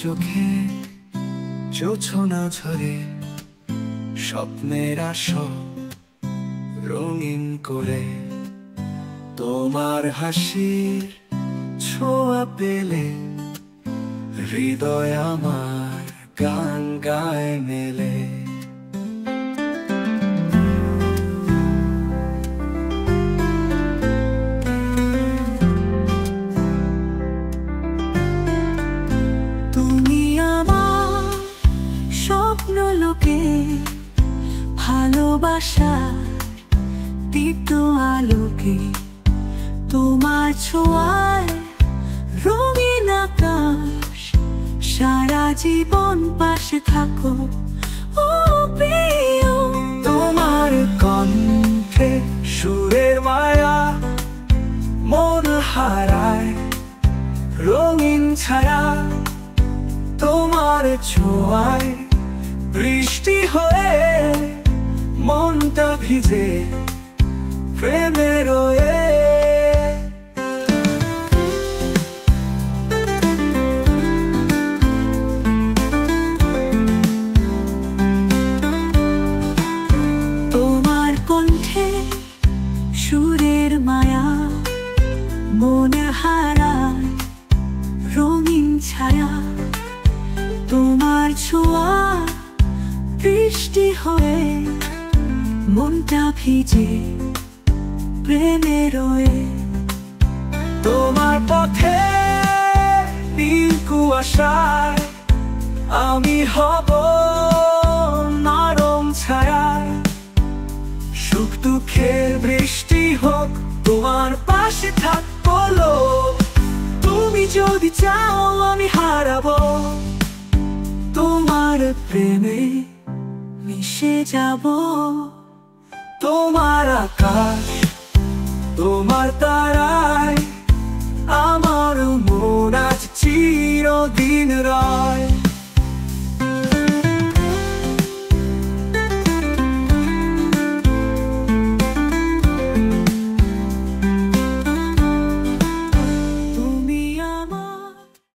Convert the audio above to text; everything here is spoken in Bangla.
চোখে জোছনা ঝরে স্বপ্নের আসর রঙিন করে তোমার হাসির ছোঁয়া পেলে হৃদয় আমার গান গায় মেলে। তুমি আমার স্বপ্ন লোকে ভালোবাসার দীপ্ত আলোকে, তোমার ছোঁয়ায় রঙিন আকাশ, সারা জীবন পাশে থাকো ও প্রিয়। তোমার কণ্ঠে সুরের মায়া মন হারায় রঙিন ছায়া, তোমার ছোঁয়ায় বৃষ্টি হয়ে মনটা ভিজে প্রেমে রয়ে। তোমার কণ্ঠে সুরের মায়া মন হারায় রঙিন ছায়া, তোমার ছোঁয়া বৃষ্টি হয়ে মনটা ভিজে প্রেমে রয়ে। তোমার পথে নীল কুয়াশায় আমি হব নরম ছায়ায়, সুখ দুঃখের বৃষ্টি হোক তোমার পাশে থাকবো লোক। তুমি যদি চাও আমি হারাবো তোমার প্রেমে মিশে যাব। তোমার আকাশ তোমার তারা